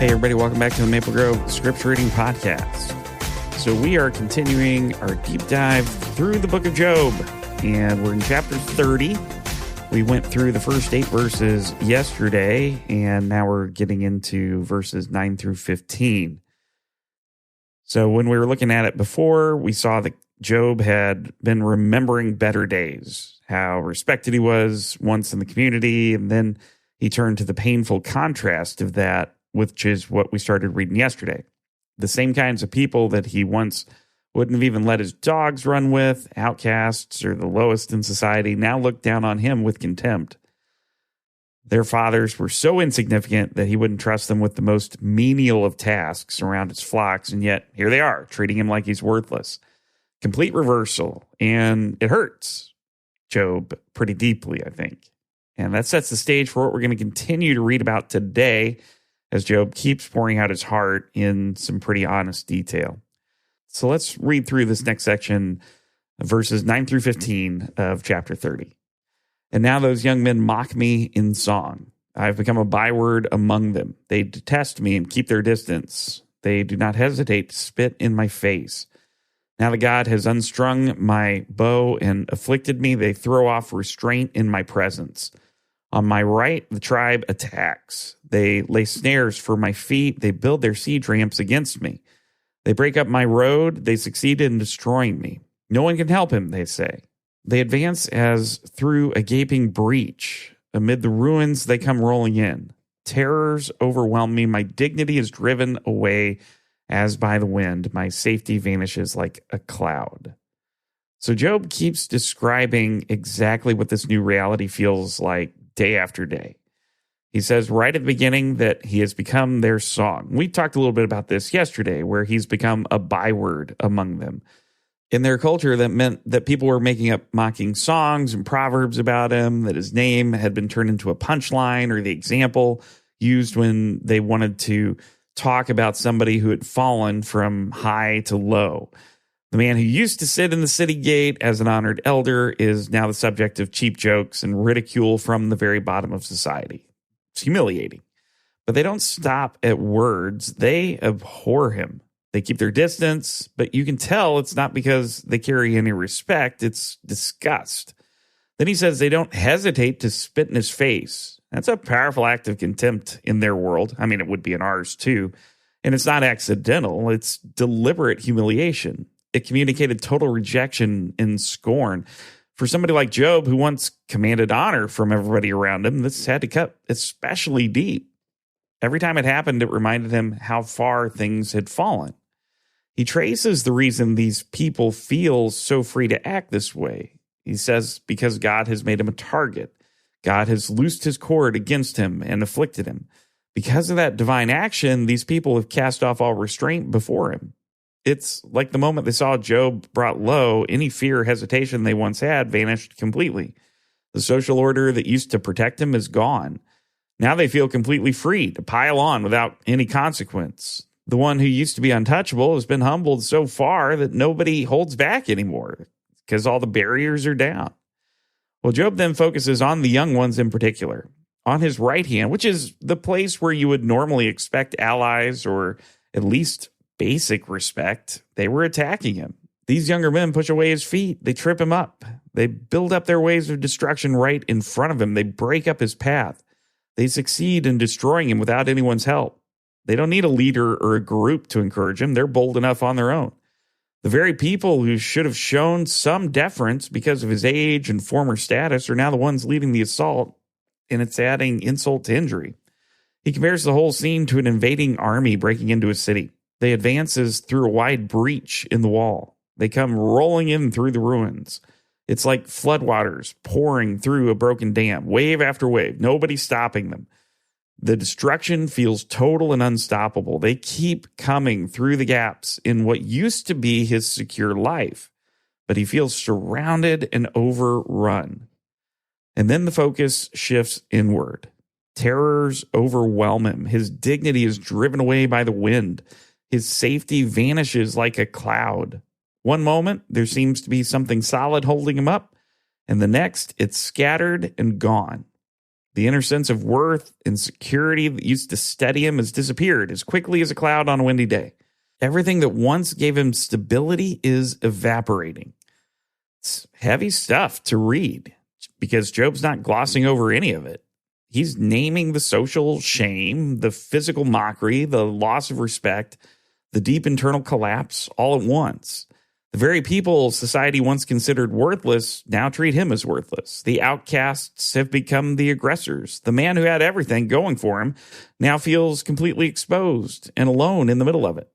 Hey, everybody, welcome back to the Maple Grove Scripture Reading Podcast. So, we are continuing our deep dive through the book of Job, and we're in chapter 30. We went through the first 8 verses yesterday, and now we're getting into verses 9 through 15. So, when we were looking at it before, we saw that Job had been remembering better days, how respected he was once in the community, and then he turned to the painful contrast of that, which is what we started reading yesterday. The same kinds of people that he once wouldn't have even let his dogs run with, outcasts or the lowest in society, now look down on him with contempt. Their fathers were so insignificant that he wouldn't trust them with the most menial of tasks around his flocks, and yet here they are, treating him like he's worthless. Complete reversal, and it hurts Job pretty deeply, I think. And that sets the stage for what we're going to continue to read about today, as Job keeps pouring out his heart in some pretty honest detail. So let's read through this next section, verses 9 through 15 of chapter 30. And now those young men mock me in song. I've become a byword among them. They detest me and keep their distance. They do not hesitate to spit in my face. Now the God has unstrung my bow and afflicted me. They throw off restraint in my presence. On my right, the tribe attacks. They lay snares for my feet. They build their siege ramps against me. They break up my road. They succeed in destroying me. No one can help him, they say. They advance as through a gaping breach. Amid the ruins, they come rolling in. Terrors overwhelm me. My dignity is driven away as by the wind. My safety vanishes like a cloud. So Job keeps describing exactly what this new reality feels like day after day. He says right at the beginning that he has become their song. We talked a little bit about this yesterday, where he's become a byword among them. In their culture, that meant that people were making up mocking songs and proverbs about him, that his name had been turned into a punchline or the example used when they wanted to talk about somebody who had fallen from high to low. The man who used to sit in the city gate as an honored elder is now the subject of cheap jokes and ridicule from the very bottom of society. It's humiliating. But they don't stop at words. They abhor him. They keep their distance, but you can tell it's not because they carry any respect. It's disgust. Then he says they don't hesitate to spit in his face. That's a powerful act of contempt in their world. I mean, it would be in ours too. And it's not accidental. It's deliberate humiliation. It communicated total rejection and scorn. For somebody like Job, who once commanded honor from everybody around him, this had to cut especially deep. Every time it happened, it reminded him how far things had fallen. He traces the reason these people feel so free to act this way. He says, because God has made him a target. God has loosed his cord against him and afflicted him. Because of that divine action, these people have cast off all restraint before him. It's like the moment they saw Job brought low, any fear or hesitation they once had vanished completely. The social order that used to protect him is gone. Now they feel completely free to pile on without any consequence. The one who used to be untouchable has been humbled so far that nobody holds back anymore because all the barriers are down. Well, Job then focuses on the young ones in particular. On his right hand, which is the place where you would normally expect allies or at least basic respect, they were attacking him. These younger men push away his feet. They trip him up. They build up their ways of destruction right in front of him. They break up his path. They succeed in destroying him without anyone's help. They don't need a leader or a group to encourage him. They're bold enough on their own. The very people who should have shown some deference because of his age and former status are now the ones leading the assault, and it's adding insult to injury. He compares the whole scene to an invading army breaking into a city. They advance as through a wide breach in the wall. They come rolling in through the ruins. It's like floodwaters pouring through a broken dam, wave after wave, nobody stopping them. The destruction feels total and unstoppable. They keep coming through the gaps in what used to be his secure life, but he feels surrounded and overrun. And then the focus shifts inward. Terrors overwhelm him. His dignity is driven away by the wind. His safety vanishes like a cloud. One moment, there seems to be something solid holding him up, and the next, it's scattered and gone. The inner sense of worth and security that used to steady him has disappeared as quickly as a cloud on a windy day. Everything that once gave him stability is evaporating. It's heavy stuff to read because Job's not glossing over any of it. He's naming the social shame, the physical mockery, the loss of respect, the deep internal collapse all at once. The very people society once considered worthless now treat him as worthless. The outcasts have become the aggressors. The man who had everything going for him now feels completely exposed and alone in the middle of it.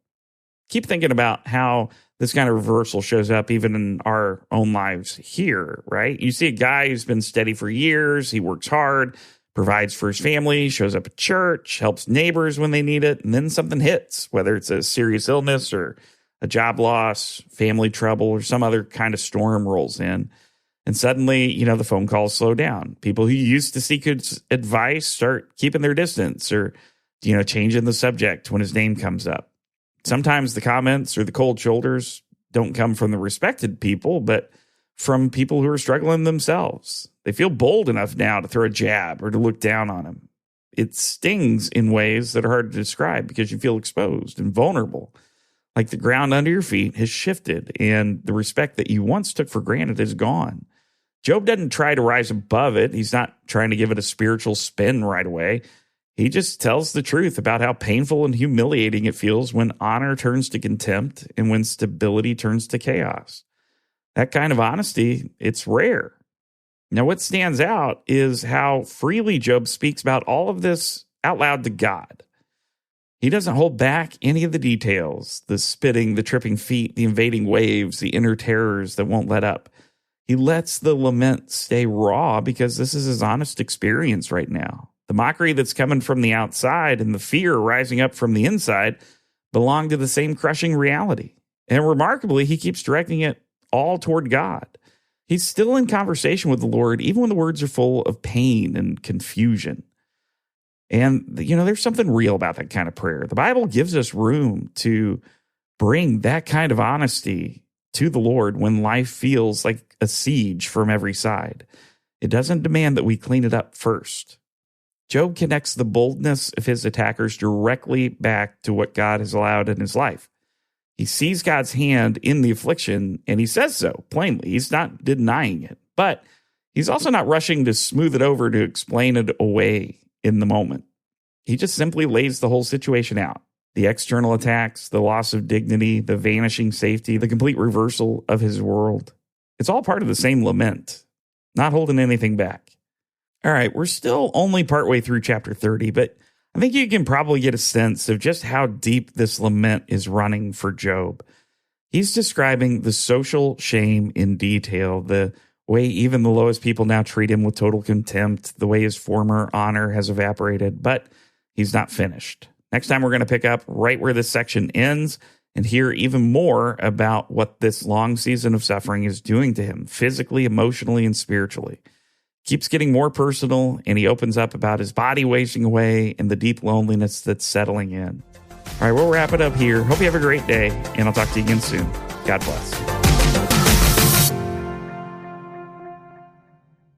Keep thinking about how this kind of reversal shows up even in our own lives here, right? You see a guy who's been steady for years. He works hard, provides for his family, shows up at church, helps neighbors when they need it, and then something hits, whether it's a serious illness or a job loss, family trouble, or some other kind of storm rolls in. And suddenly, the phone calls slow down. People who used to seek advice start keeping their distance or, changing the subject when his name comes up. Sometimes the comments or the cold shoulders don't come from the respected people, but from people who are struggling themselves. They feel bold enough now to throw a jab or to look down on him. It stings in ways that are hard to describe because you feel exposed and vulnerable. Like the ground under your feet has shifted and the respect that you once took for granted is gone. Job doesn't try to rise above it. He's not trying to give it a spiritual spin right away. He just tells the truth about how painful and humiliating it feels when honor turns to contempt and when stability turns to chaos. That kind of honesty, it's rare. Now, what stands out is how freely Job speaks about all of this out loud to God. He doesn't hold back any of the details, the spitting, the tripping feet, the invading waves, the inner terrors that won't let up. He lets the lament stay raw because this is his honest experience right now. The mockery that's coming from the outside and the fear rising up from the inside belong to the same crushing reality. And remarkably, he keeps directing it all toward God. He's still in conversation with the Lord, even when the words are full of pain and confusion. And, there's something real about that kind of prayer. The Bible gives us room to bring that kind of honesty to the Lord when life feels like a siege from every side. It doesn't demand that we clean it up first. Job connects the boldness of his attackers directly back to what God has allowed in his life. He sees God's hand in the affliction, and he says so plainly. He's not denying it, but he's also not rushing to smooth it over to explain it away in the moment. He just simply lays the whole situation out. The external attacks, the loss of dignity, the vanishing safety, the complete reversal of his world. It's all part of the same lament, not holding anything back. All right, we're still only partway through chapter 30, but I think you can probably get a sense of just how deep this lament is running for Job. He's describing the social shame in detail, the way even the lowest people now treat him with total contempt, the way his former honor has evaporated, but he's not finished. Next time, we're going to pick up right where this section ends and hear even more about what this long season of suffering is doing to him, physically, emotionally, and spiritually. Keeps getting more personal, and he opens up about his body wasting away and the deep loneliness that's settling in. All right, we'll wrap it up here. Hope you have a great day, and I'll talk to you again soon. God bless.